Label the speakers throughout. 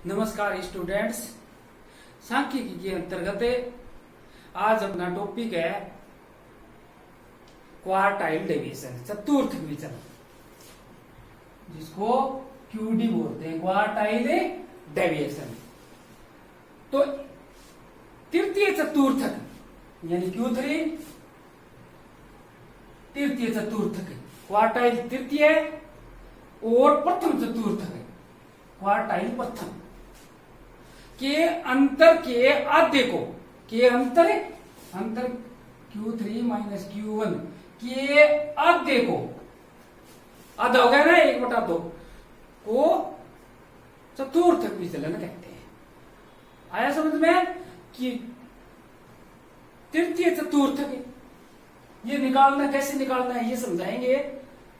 Speaker 1: नमस्कार स्टूडेंट्स, सांख्यिकी के अंतर्गत आज अपना टॉपिक है क्वार्टाइल डेविएशन, चतुर्थ विचलन, जिसको क्यूडी बोलते हैं, क्वार्टाइल डेविएशन। तो तृतीय चतुर्थक यानी Q3 तृतीय चतुर्थक, क्वार्टाइल तृतीय और प्रथम चतुर्थक क्वार्टाइल प्रथम के अंतर के आधे को, के अंतर Q3 माइनस Q1 के आधे को, आधा हो गया ना 1/2 को चतुर्थक विचलन कहते हैं। आया समझ में कि तृतीय चतुर्थक ये निकालना कैसे निकालना है ये समझाएंगे।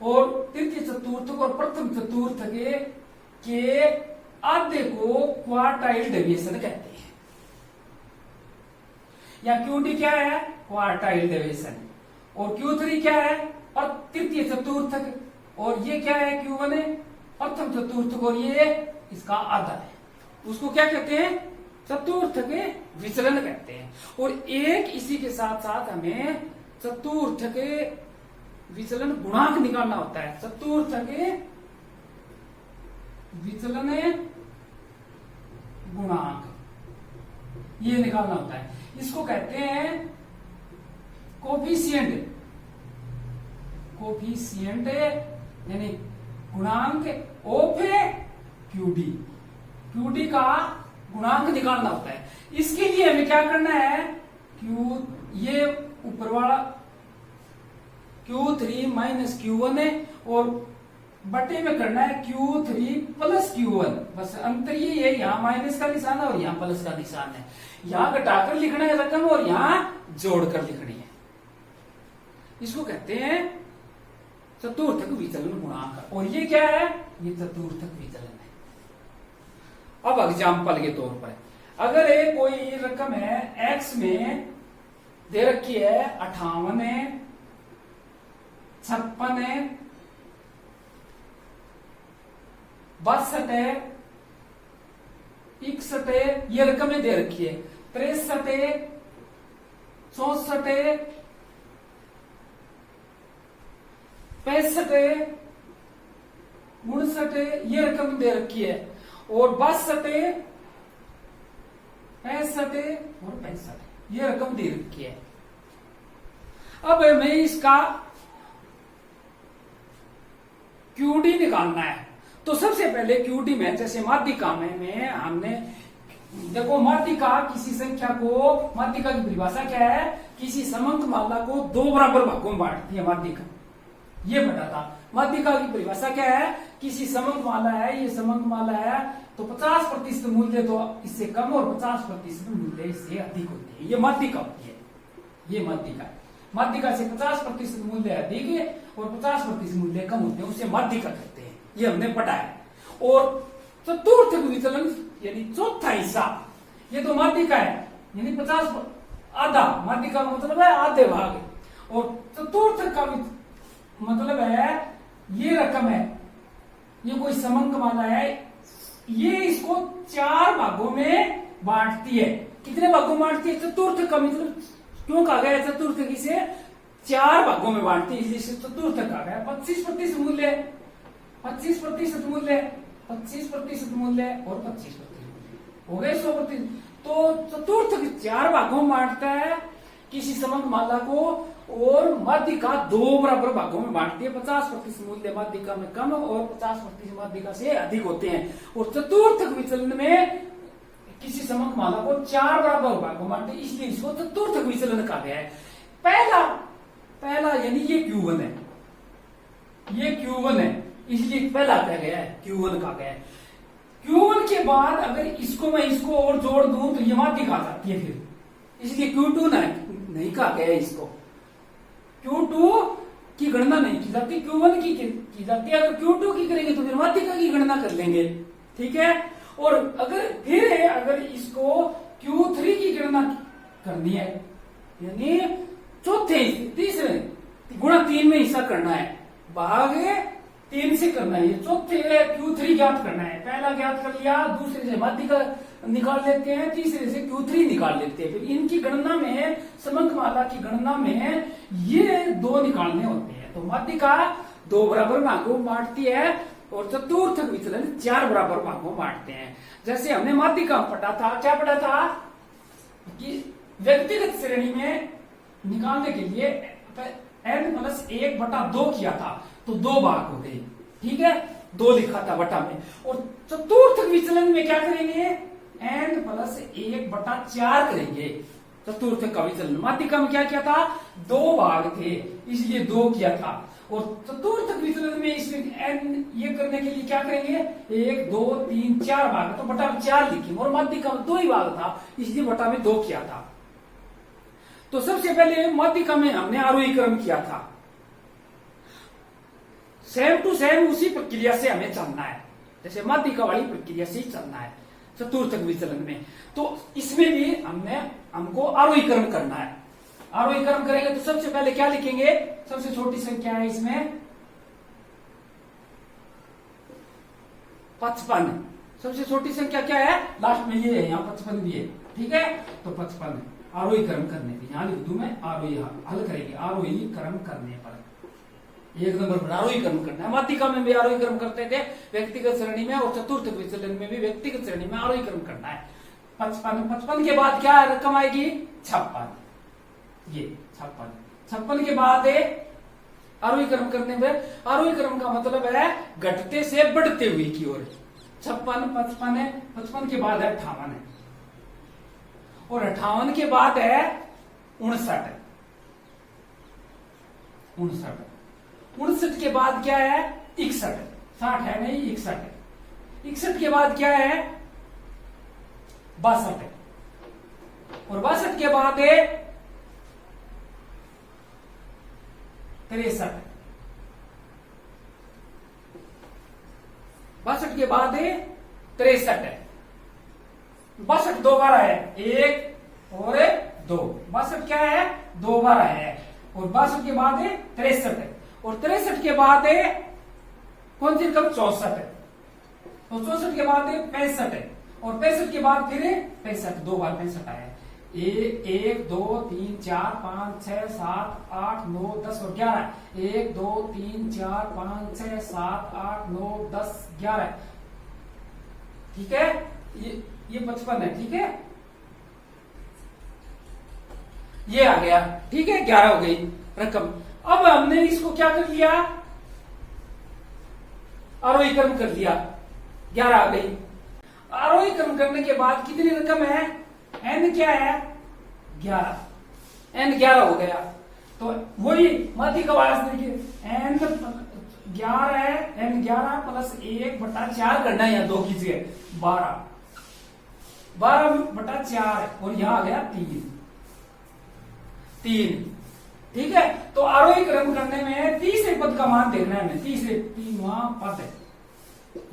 Speaker 1: और तृतीय चतुर्थक और प्रथम चतुर्थक के आधे को क्वार्टाइल डेविएशन कहते हैं। या Q2 क्या है? Quartile deviation. और Q3 क्या है? और तृतीय चतुर्थक। और ये क्या है? Q1 है प्रथम चतुर्थक, और ये इसका आधा है। उसको क्या कहते हैं? चतुर्थक विचलन कहते हैं। और एक इसी के साथ साथ हमें चतुर्थक विचलन गुणांक निकालना होता है। चतुर्थक विचलन गुणांक ये निकालना होता है। इसको कहते हैं कोफिशिएंट, कोफिशिएंट यानी गुणांक ऑफ क्यूडी, क्यूडी का गुणांक निकालना होता है। इसके लिए हमें क्या करना है? ये ऊपर वाला Q3 माइनस Q1 है और बटे में करना है Q3 प्लस Q1। बस अंतर ये है, यहाँ माइनस का निशान है और यहाँ प्लस का निशान है। यहाँ घटाकर लिखना है रकम और यहाँ जोड़कर लिखनी है। इसको कहते हैं चतुर्थक विचलन गुणांक। और ये क्या है? ये चतुर्थक विचलन है। अब एग्जाम्पल के तौर पर अगर एक कोई रकम है x में दे रखी है 58 है, 56 है, 62 है, 61 है, ये रकमें दे रखी है। 63 है, 64 है, 65 है, 59 है, ये रकम दे रखी है। और 62 है, 65 है और 65 है, ये रकम दे रखी है। अब हमें इसका क्यूडी निकालना है। तो सबसे पहले क्यूडी में, जैसे माध्यिका में हमने देखो, माध्यिका किसी संख्या को, माध्यिका की परिभाषा क्या है? किसी समंक माला को 2 बराबर भागों में बांटती है माध्यिका। ये पता था। माध्यिका की परिभाषा क्या है? किसी समंक माला है, ये समंक माला है तो 50% मूल्य तो इससे कम और 50% मूल्य इससे अधिक होती है। ये माध्यिका होती है। ये माध्यिका, माध्यिका से 50% मूल्य अधिक है और 50% मूल्य कम होते हैं, उसे माध्यिका कहते हैं। ये हमने पढ़ा है। और चतुर्थक विचलन यानी चौथा हिस्सा, ये तो माध्यिका है यानी 50 आधा, माध्यिका का मतलब है आधे भाग। और चतुर्थक का मतलब है ये रकम है, ये कोई समंक माला है, ये इसको 4 भागों में बांटती है। कितने भागों में बांटती है? चतुर्थक का मतलब क्यों कहा गया चतुर्थक? इसे 4 भागों में बांटती है, इसलिए चतुर्थक कहा गया। 25% मूल्य, 25% मूल्य, 25% मूल्य और 25% मूल्य हो गए 100%। तो चतुर्थक 4 भागों में बांटता है किसी समंक माला को, और माध्यिका 2 बराबर भागों में बांटती है। 50% मूल्य माध्यिका में कम और 50% माध्यिका से अधिक होते हैं। और चतुर्थक विचलन में किसी समंक माला को 4 बराबर भागों में बांटते हैं, इसलिए इसको चतुर्थक विचलन कहा गया है। पहला यानी ये Q1 है, ये Q1 है, इसलिए पहला कहा गया है, Q1 कहा गया है। Q1 के बाद अगर इसको मैं इसको और जोड़ दूं तो ये माध्यिका आ जाती है फिर, इसलिए Q2 नहीं कहा गया है। इसको Q2 की गणना नहीं की जाती, Q1 की जाती है। अगर Q2 की करेंगे तो फिर माध्यिका की गणना कर लेंगे, ठीक है। और अगर इसको Q3 की गणना करनी है, यानी चौथे तीसरे गुणा 3 में हिस्सा करना है, भाग 3 से करना है, चौथे Q3 ज्ञात करना है। पहला ज्ञात कर लिया, दूसरे से माध्य का निकाल लेते हैं, तीसरे से Q3 निकाल लेते हैं। फिर इनकी गणना में, समंकमाला की गणना में ये 2 निकालने होते हैं। तो माध्य का 2 बराबर भागों में बांटती है और चतुर्थक विचलन 4 बराबर भागों में बांटते हैं। जैसे हमने माध्य का पढ़ा था, क्या पढ़ा था कि व्यक्तिगत श्रेणी में निकालने के लिए n+1/2 किया था, तो 2 भाग हो गए, ठीक है, 2 लिखा था बटा में। और चतुर्थक विचलन में क्या करेंगे, n+1/4 करेंगे चतुर्थक का विचलन। माध्यिका में क्या किया था, 2 भाग थे, इसलिए 2 किया था। और चतुर्थक विचलन में इसमें n ये करने के लिए क्या करेंगे, 1 2 3 4 भाग, तो बटा में 4 लिखेंगे। और माध्यिका में 2 ही भाग था, इसलिए बटा में 2 किया था। तो सबसे पहले माध्यिका में हमने आरोही क्रम किया था, सेम टू सेम उसी प्रक्रिया से हमें चलना है, जैसे माध्यिका वाली प्रक्रिया से ही चलना है चतुर्थक विचलन में। तो इसमें भी हमको आरोही क्रम करना है। आरोही क्रम करेंगे तो सबसे पहले क्या लिखेंगे, सबसे छोटी संख्या है इसमें 55। सबसे छोटी संख्या क्या है, लास्ट में ये है, यहाँ 55 भी है, ठीक है। तो 55 आरोही क्रम करने पे, यहां लिख दूं मैं आरोही, हल करेंगे आरोही क्रम करने पर 1 नंबर पर आरोही क्रम करना है। माध्यिका में भी आरोही क्रम करते थे व्यक्तिगत श्रेणी में, और चतुर्थक विचलन में भी व्यक्तिगत श्रेणी में आरोही क्रम करना है। 55 के बाद क्या रकम आएगी, 56, ये 56 के बाद आरोही क्रम करने में, आरोही क्रम का मतलब है घटते से बढ़ते हुए की ओर। 56 55 है, 55 के बाद है 58 है, और 58 के बाद है 59 59 के बाद क्या है 61, 60 है नहीं 61 है। 61 के बाद क्या है 62 है, और 62 के बाद है 63 है, 62 के बाद है 63 है। 62 2 बार है, 1 और 2, 62 क्या है 2 बार है। और 62 के बाद है 63 है, और 63 के बाद है कौन सी रकम 64 है, और 64 के बाद है 65 है, और 65 के बाद फिर 65, 2 बार 65 आया है। 1 2 3 4 5 6 7 8 9 10 और 11, 1 2 3 4 5 6 7 8 9 10 11, ठीक है। ये 55 है, ठीक है, ये आ गया, ठीक है, 11 हो गई रकम। अब हमने इसको क्या कर लिया, आरोही क्रम कर लिया, 11 आ गई। आरोही क्रम करने के बाद कितनी रकम है, n क्या है 11, n 11 हो गया। तो वही माध्यिका वाला देखिए n 11 है, n 11 प्लस 1/4 करना है, यहाँ 2 की जगह 12/4, और यहां आ गया 3, ठीक है। तो आरोही क्रम करने में तीसरे पद का मान देखना है हमें, तीसरे 3 वहां पद है,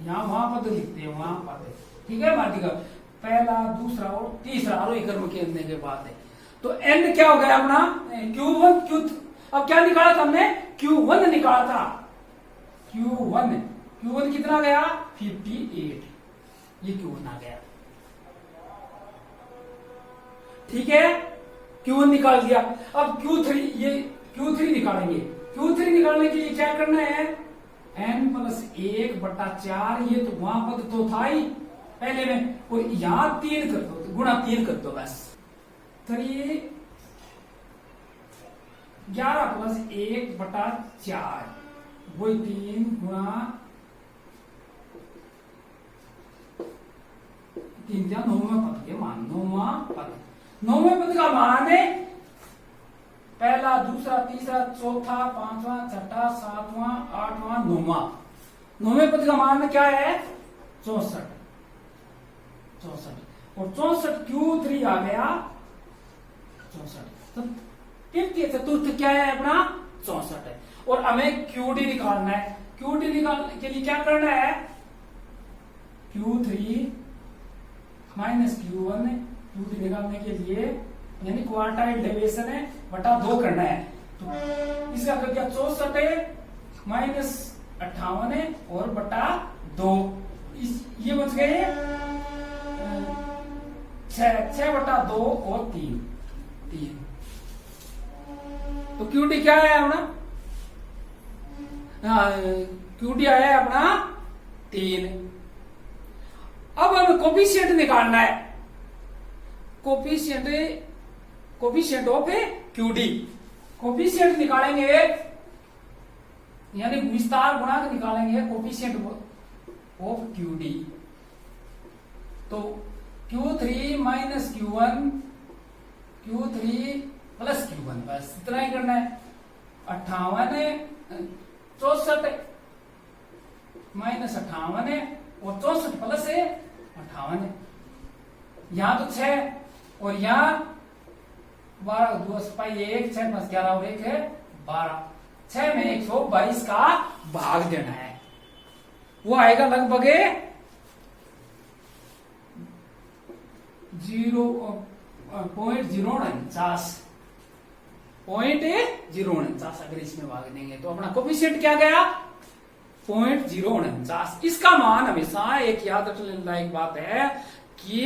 Speaker 1: यहाँ वहां पद लिखते हैं, वहां पद है, ठीक है। माध्यिका पहला दूसरा और तीसरा आरोही क्रम करने के बाद है। तो n क्या हो गया अपना Q1 अब क्या निकाला था हमने, Q1 निकाला था, Q1 कितना गया 58, ये Q1 आ गया, ठीक है। Q1 निकाल दिया। अब Q3, ये Q3 निकालेंगे। Q3 निकालने के लिए क्या करना है, n+1/4, ये तो वहां पद तो था ही पहले में, और यहां 3 कर दो, गुणा 3 कर दो बस। 3 11 + 1/4, वही 3 गुणा 3 या 9वें पद के मान, 9वें पद का मान है पहला दूसरा तीसरा चौथा 5वां 6वां 7वां 8वां 9वां। 9वें पद का मान क्या है 64, और 64 Q3 आ गया 64। तो तृतीय चतुर्थ क्या है अपना 64 है, और हमें QD निकालना है। QD निकालने के लिए क्या करना है, Q3 - Q1, QD निकालने के लिए यानी क्वार्टाइल डेविएशन है बटा 2 करना है। तो इसका कर दिया 64 - 58 और बटा 2, ये बच गए 6 बटा 2 और 3। तो क्यूडी क्या है अपना? क्यूडी आया है अपना 3। अब हमें कोफिशिएंट निकालना है, कोफिशिएंट ऑफ क्यूडी। कोफिशिएंट निकालेंगे यानी विस्तार गुणांक निकालेंगे कोफिशिएंट ऑफ क्यूडी। तो Q3 minus Q1, Q3 plus Q1, बस इतना ही करना है। 58 64 माइनस 58 और 64 प्लस 58, यहां तो 6 और यहां 12 2 पाई 1, 6 + 11 और 1 है 12। 6 में 122 का भाग देना है, वो आएगा लगभग 0.049 अगर इसमें भाग देंगे तो अपना कोफिशिएंट क्या गया? 0.049। इसका मान हमेशा एक याद रखने लायक बात है कि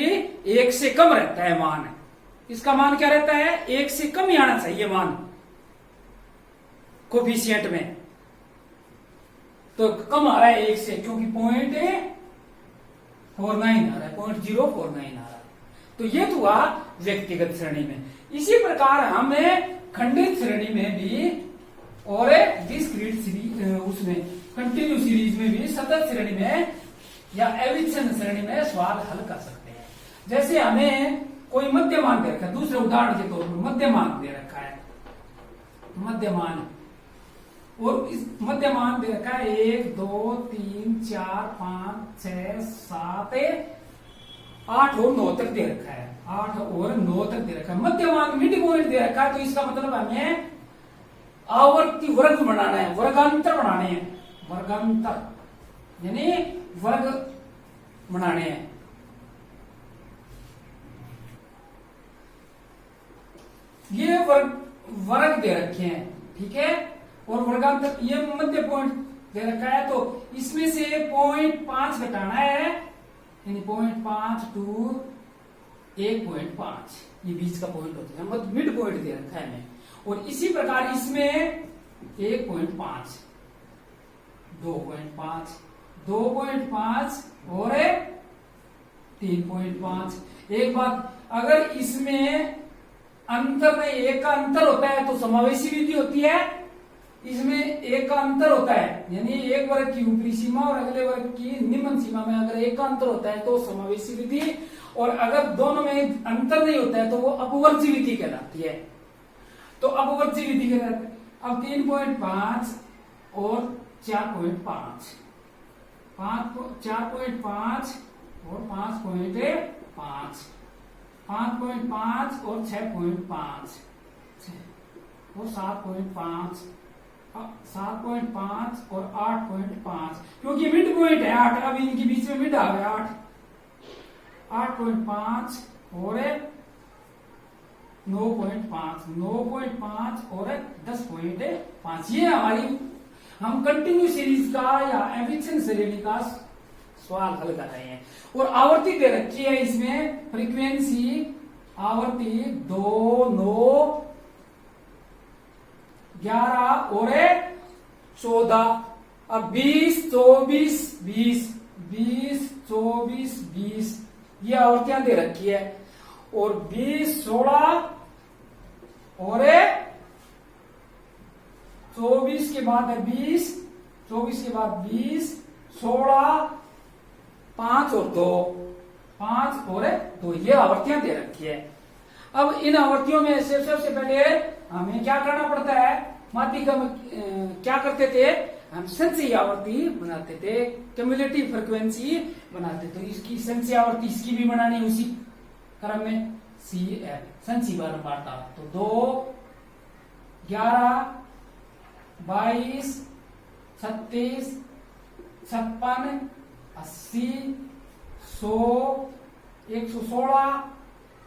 Speaker 1: 1 से कम रहता है मान। इसका मान क्या रहता है? 1 से कम ही आना चाहिए मान कोफिशिएंट में। तो कम आ रहा है 1 से, क्योंकि 0.49 आ रहा है, 0.049 आ रहा है। तो ये तो हुआ व्यक्तिगत श्रेणी में। इसी प्रकार हमें खंडित श्रेणी में भी और डिस्क्रीट सीरीज, उसमें कंटिन्यू सीरीज में भी, सतत श्रेणी में या अविच्छिन्न श्रेणी में सवाल हल कर सकते हैं। जैसे हमें कोई मध्यमान दे रखा है, दूसरे उदाहरण के तौर पर मध्यमान दे रखा है, मध्यमान, और इस मध्यमान दे रखा है 1 2 3 4 5 6 7 8 और 9 तक दे रखा है, 8 और 9 तक दे रखा है। मध्यमान मिड पॉइंट दे रखा है, तो इसका मतलब हमें आवर्ती वर्ग बनाना है, वर्गांतर बनाने हैं, वर्गांतर यानी वर्ग बनाने हैं। ये वर्ग दे रखे हैं, ठीक है, और वर्गांतर ये मध्य पॉइंट दे रखा है, तो इसमें से 0.5 घटाना है, यानी 0.5 टू 1.5, ये बीच का पॉइंट होता है, मतलब मिड पॉइंट दे रखा है हमें। और इसी प्रकार इसमें 1.5, 2.5, 2.5 और 3.5। एक बात, अगर इसमें अंतर में 1 का अंतर होता है तो समावेशी विधि होती है, इसमें 1 का अंतर होता है, यानी एक वर्ग की ऊपरी सीमा और अगले वर्ग की निम्न सीमा में अगर 1 का अंतर होता है तो समावेशी विधि, और अगर दोनों में अंतर नहीं होता है तो वो अपवर्ती विधि कहलाती है। तो अपवर्ती विधि कहलाती है। अब 3.5 और 4.5, 4.5 और 5.5, 5.5 और 6.5 और 7.5, 7.5 और 8.5, क्योंकि मिड पॉइंट है 8, अब इनके बीच में मिड आ गया 8, 8.5 और 9.5, 9.5 और 10.5। ये हमारी, हम कंटिन्यू सीरीज का या अविच्छिन्न श्रेणी का सवाल हल कर रहे हैं। और आवर्ती दे रखी है इसमें, फ्रीक्वेंसी आवर्ती 2 9 11 और 14। अब 20 24 20, 20 24 20 ये आवर्तियां दे रखी है, और 20 16 और 24 के बाद है 20, 24 के बाद 20 16 5 और 2, 5 और 2 ये आवर्तियां दे रखी है। अब इन आवर्तियों में से सबसे पहले हमें क्या करना पड़ता है? माध्यिका में क्या करते थे हम? संचयी आवर्ती बनाते थे, क्यूमुलेटिव फ्रीक्वेंसी बनाते थे। इसकी संचयी आवर्ती इसकी भी बनानी उसी क्रम में, CF संचयी बारंबारता। तो 2 11 22 36 56 80 100 116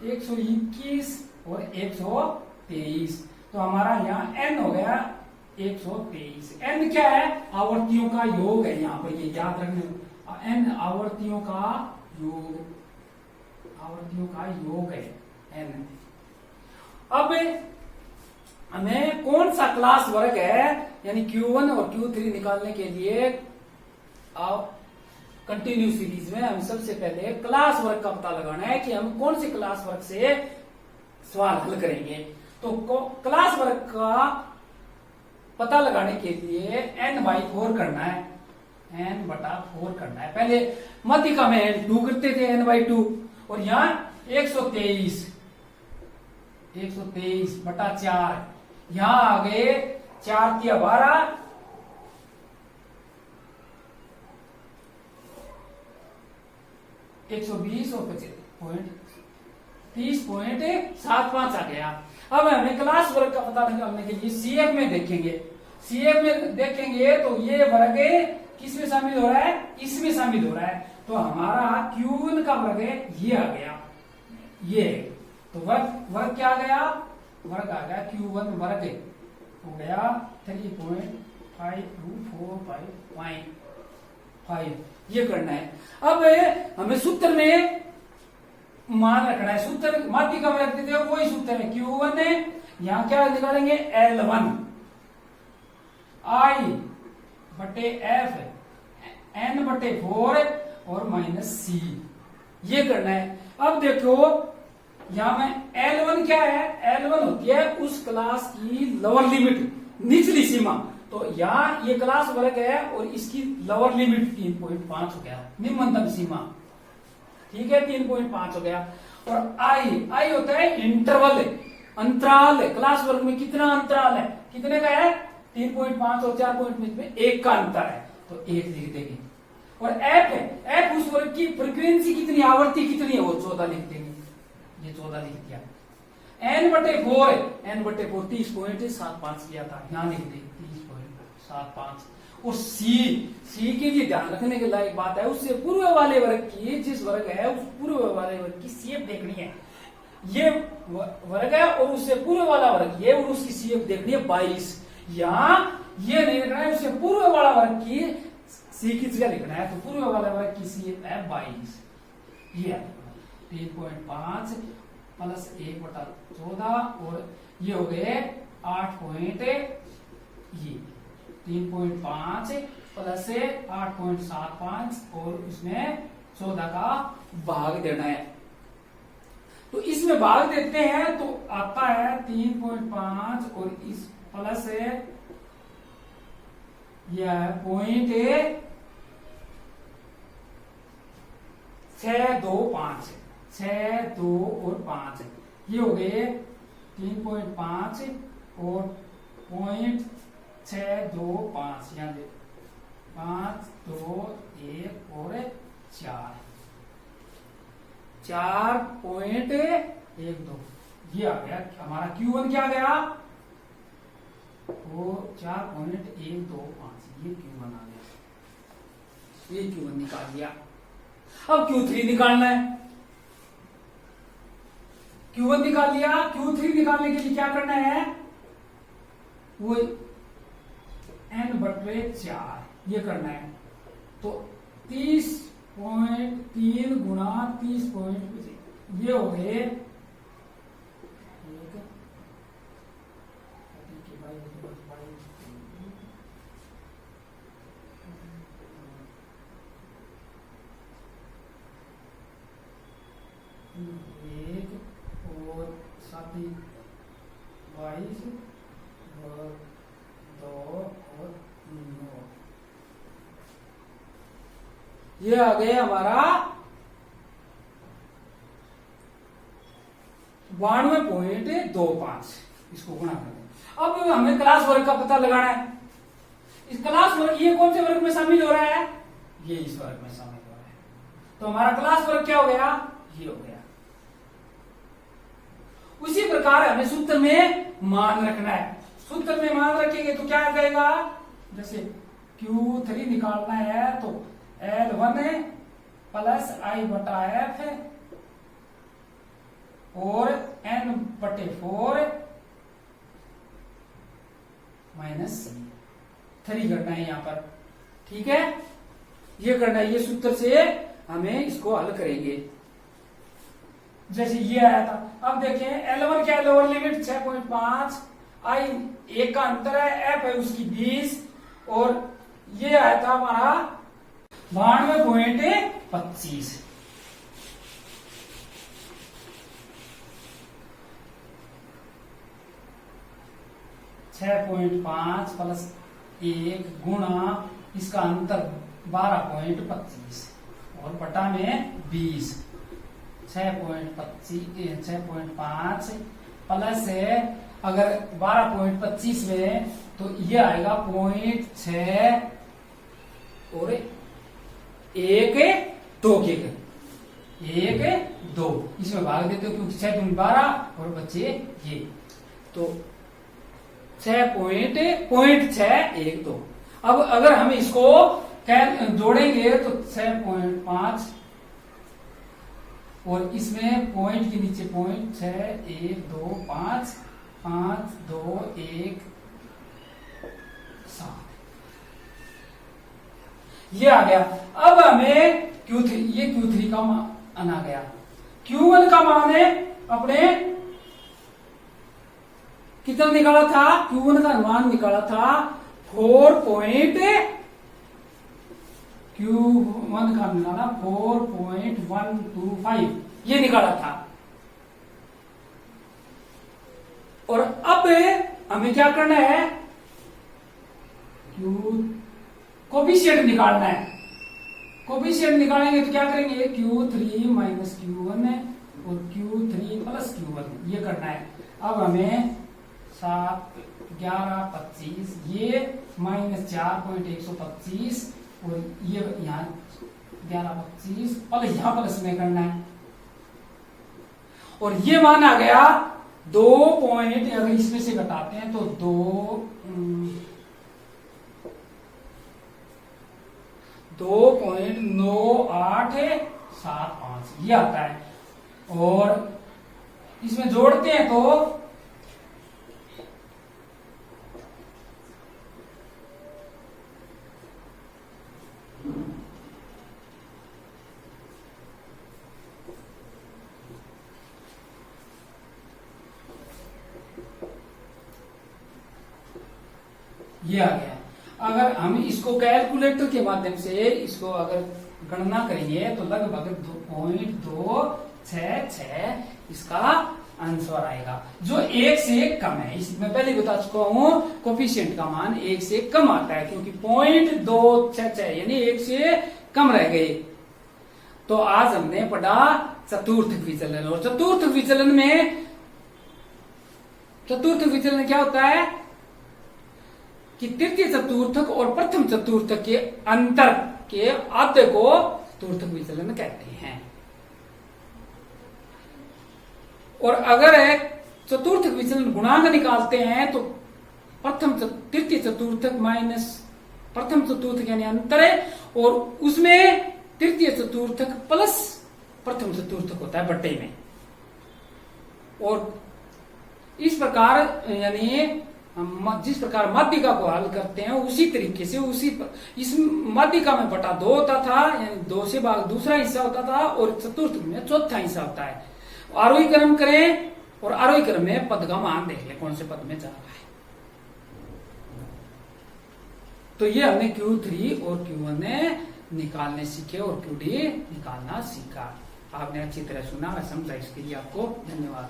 Speaker 1: 121 और 123। तो हमारा यहाँ n हो गया 123। n क्या है? आवर्तियों का योग है, यहाँ पर ये याद रखने। n आवर्तियों का योग, आवर्तियों का योग है n। अब हमें कौन सा क्लास वर्ग है, यानी Q1 और Q3 निकालने के लिए आप कंटिन्यू सीरीज में हम सबसे पहले क्लास वर्ग का पता लगाना है कि हम कौन से क्लास वर्ग से सवाल हल करेंगे। तो क्लास वर्ग का पता लगाने के लिए n/4 करना है, n/4 करना है। पहले मध्यिका में n2 करते थे, n/2, और यहां 123/4, यहां आ गए 4 × 12, 120 और 30.75 आ गया। अब हमें क्लास वर्ग का पता लगाने के लिए CF में देखेंगे। CF में देखेंगे तो ये वर्ग किस में शामिल हो रहा है? इसमें शामिल हो रहा है। तो हमारा Q1 का वर्ग है, ये आ गया, ये। तो वर्ग क्या आ गया? वर्ग आ गया Q1 वर्ग हो गया 3.524.5, ये करना है। अब हमें सूत्र में मान रखना है, सूत्र माध्यिका में रखते थे, वही सूत्र है Q1 है। यहां क्या निकालेंगे? L1 I/F n/4 और -c, ये करना है। अब देखो यहां में L1 क्या है? L1 होती है उस क्लास की लोअर लिमिट, निचली सीमा। तो यहाँ ये क्लास वर्ग है और इसकी लोअर लिमिट 3.5 हो गया, निम्नतम सीमा, ठीक है, 3.5 हो गया। और आई होता है इंटरवल, अंतराल। क्लास वर्ग में कितना अंतराल है? कितने का है? 3.5 और 4 पॉइंट में 1 का अंतर है, तो 1 लिख देंगे। और एफ है, एफ उस वर्ग की फ्रीक्वेंसी कितनी, आवृत्ति कितनी है, वो 14 लिख देंगे, ये 14 लिख दिया। n/4 है, n/4 30.75 किया था, यहां लिख देंगे 30.75। और सी के लिए ध्यान रखने के लायक बात है, उससे पूर्व वाले वर्ग की, जिस वर्ग है उस पूर्व वाले वर्ग की सीएफ देखनी है। ये वर्ग है और उससे पूर्व वाला वर्ग ये, और उसकी सीएफ देखनी है 22। यहां ये नहीं लिखना है, उससे पूर्व वाला वर्ग की सी की जगह लिखना है, तो पूर्व वाला वर्ग की सीएफ है 22। ये 3.5 प्लस 1/14 और ये हो गए 3.5 प्लस 8.75 और इसमें 14 का भाग देना है। तो इसमें भाग देते हैं तो आता है 3.5 और इस प्लस यह है 0.625, 6, 2 और 5, ये हो गए 3.5 और 0.625, यहाँ 5, 2, 1 और 4.12, ये आ गया हमारा Q1। क्या गया? वो 4.125, ये Q1 आ गया, ये Q1 निकाल दिया। अब Q3 निकालना है। Q1 निकाल लिया, Q3 निकालने के लिए क्या करना है? वो n/4 ये करना है। तो 30.3 गुणा 30, ये हो गए 1 और 22 और 2 और 9, ये आ गए हमारा 92.25। इसको गुणा कर दें। अब हमें क्लास वर्ग का पता लगाना है। इस क्लास वर्ग ये कौन से वर्ग में शामिल हो रहा है? ये इस वर्ग में शामिल हो रहा है। तो हमारा क्लास वर्ग क्या हो गया? ये हो गया। उसी प्रकार हमें सूत्र में मान रखना है। सूत्र में मान रखेंगे तो क्या आ जाएगा? जैसे Q3 निकालना है तो L1 प्लस I/F और n/4 -3 करना है यहाँ पर। ठीक है, ये करना है, ये सूत्र से हमें इसको हल करेंगे। जैसे ये आया था, अब देखें L1 क्या है, लोअर लिमिट 6.5, I 1 का अंतर है, F है उसकी 20, और ये आया था हमारा 92.25। (6.5) प्लस 1 गुणा इसका अंतर 12.25 और बटा में 20। 6.5 प्लस है, अगर 12.25 में तो ये आएगा 0.6 और 1 2 के 1 2 इसमें भाग देते हो क्योंकि 6 दूनी 12 और बचे ये, तो 6.612। अब अगर हम इसको जोड़ेंगे तो 6.5 और इसमें पॉइंट के नीचे पॉइंट 6 1 2 5 5 2 1 7 ये आ गया। अब हमें Q3, ये Q3 का मान आ गया। Q1 का मान है अपने कितना निकाला था, Q1 का मान निकाला था 4.125 ये निकाला था। और अब हमें क्या करना है, कोफिशिएंट निकालना है। कोफिशिएंट निकालेंगे तो क्या करेंगे, Q3 माइनस Q1 और Q3 प्लस Q1 ये करना है। अब हमें 7 11 25 ये -4.125 और ये यहाँ 11 25 प्लस यहाँ प्लस में करना है, और ये मान आ गया 2 पॉइंट, अगर इसमें से घटाते हैं तो 2.9875 ये आता है, और इसमें जोड़ते हैं तो ये आ गया। अगर हम इसको कैलकुलेटर के माध्यम से इसको अगर गणना करेंगे तो लगभग 2.266 इसका आंसर आएगा, जो 1 से कम है। मैं पहले बता चुका हूं कोफिशिएंट का मान 1 से कम आता है, क्योंकि 0.266 यानी 1 से कम रह गए। तो आज हमने पढ़ा चतुर्थक विचलन, और चतुर्थक विचलन क्या होता है कि तृतीय चतुर्थक और प्रथम चतुर्थक के अंतर के आधे को चतुर्थक विचलन कहते हैं। और अगर चतुर्थक विचलन गुणांक निकालते हैं तो तृतीय चतुर्थक माइनस प्रथम चतुर्थक यानी अंतर है, और उसमें तृतीय चतुर्थक प्लस प्रथम चतुर्थक होता है बट्टे में। और इस प्रकार यानी जिस प्रकार माध्यिका को हल करते हैं उसी तरीके से इस माध्यिका में बटा 2 होता था, यानी 2 से भाग दूसरा हिस्सा होता था, और चतुर्थ में चौथा हिस्सा होता है। आरोही क्रम करें और आरोही क्रम में पद का मान देख ले कौन से पद में जा रहा है। तो ये हमने Q3 और Q1 निकालने सीखे और QD निकालना सीखा। आपने अच्छी तरह सुना, मैं समझा, इसके लिए आपको धन्यवाद।